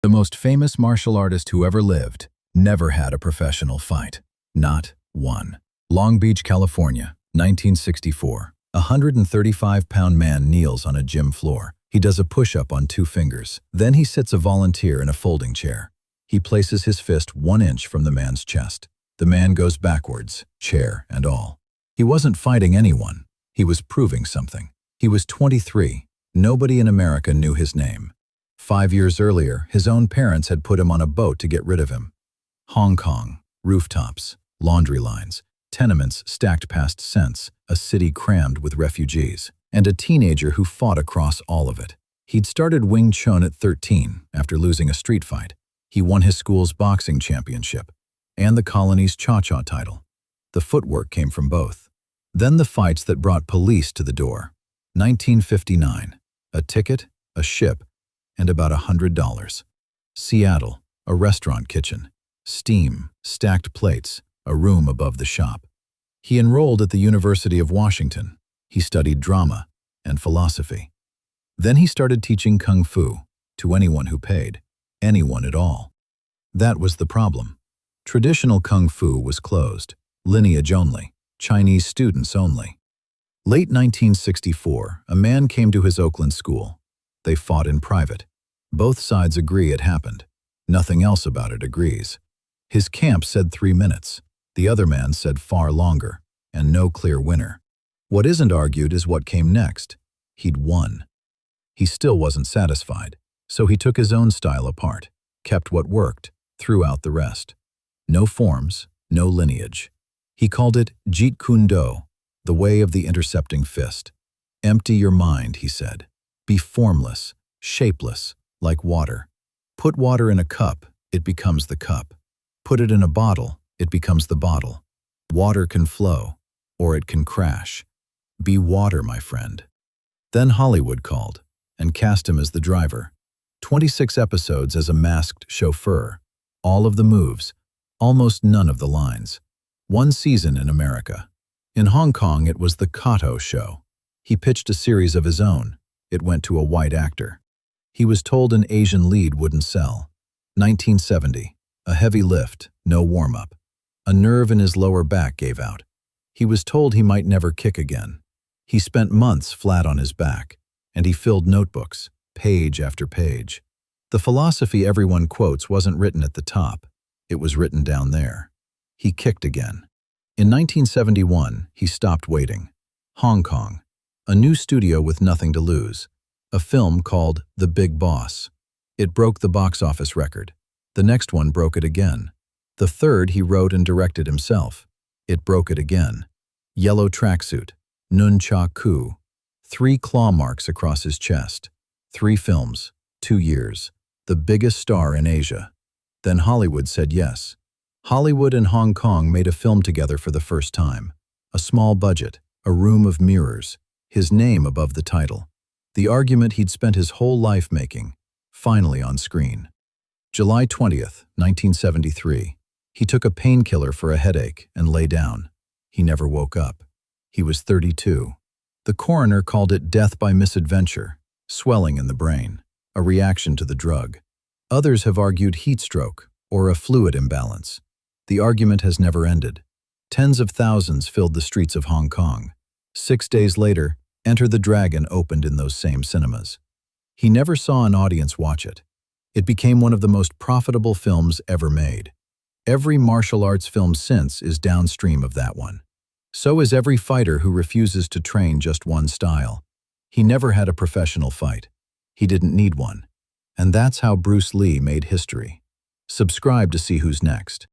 The most famous martial artist who ever lived never had a professional fight. Not one. Long Beach, California, 1964. A 135-pound man kneels on a gym floor. He does a push-up on 2 fingers. Then he sits a volunteer in a folding chair. He places his fist 1 inch from the man's chest. The man goes backwards, chair and all. He wasn't fighting anyone. He was proving something. He was 23. Nobody in America knew his name. 5 years earlier, his own parents had put him on a boat to get rid of him. Hong Kong, rooftops, laundry lines, tenements stacked past cents, a city crammed with refugees, and a teenager who fought across all of it. He'd started Wing Chun at 13 after losing a street fight. He won his school's boxing championship and the colony's cha-cha title. The footwork came from both. Then the fights that brought police to the door. 1959, a ticket, a ship, and about $100. Seattle, a restaurant kitchen, steam, stacked plates, a room above the shop. He enrolled at the University of Washington. He studied drama and philosophy. Then he started teaching kung fu to anyone who paid, anyone at all. That was the problem. Traditional kung fu was closed, lineage only, Chinese students only. Late 1964, a man came to his Oakland school. They fought in private. Both sides agree it happened. Nothing else about it agrees. His camp said 3 minutes. The other man said far longer, and no clear winner. What isn't argued is what came next. He'd won. He still wasn't satisfied, so he took his own style apart, kept what worked, threw out the rest. No forms, no lineage. He called it Jeet Kune Do, the way of the intercepting fist. Empty your mind, he said. Be formless, shapeless, like water. Put water in a cup, it becomes the cup. Put it in a bottle, it becomes the bottle. Water can flow, or it can crash. Be water, my friend. Then Hollywood called and cast him as the driver. 26 episodes as a masked chauffeur. All of the moves, almost none of the lines. 1 season in America. In Hong Kong, it was the Kato show. He pitched a series of his own. It went to a white actor. He was told an Asian lead wouldn't sell. 1970. A heavy lift, no warm-up. A nerve in his lower back gave out. He was told he might never kick again. He spent months flat on his back, and he filled notebooks, page after page. The philosophy everyone quotes wasn't written at the top. It was written down there. He kicked again. In 1971, he stopped waiting. Hong Kong. A new studio with nothing to lose. A film called The Big Boss. It broke the box office record. The next one broke it again. The third he wrote and directed himself. It broke it again. Yellow tracksuit. Nunchaku. 3 claw marks across his chest. 3 films. 2 years. The biggest star in Asia. Then Hollywood said yes. Hollywood and Hong Kong made a film together for the first time. A small budget, a room of mirrors, his name above the title. The argument he'd spent his whole life making, finally on screen. July 20th, 1973. He took a painkiller for a headache and lay down. He never woke up. He was 32. The coroner called it death by misadventure, swelling in the brain, a reaction to the drug. Others have argued heat stroke or a fluid imbalance. The argument has never ended. Tens of thousands filled the streets of Hong Kong. 6 days later, Enter the Dragon opened in those same cinemas. He never saw an audience watch it. It became one of the most profitable films ever made. Every martial arts film since is downstream of that one. So is every fighter who refuses to train just one style. He never had a professional fight. He didn't need one. And that's how Bruce Lee made history. Subscribe to see who's next.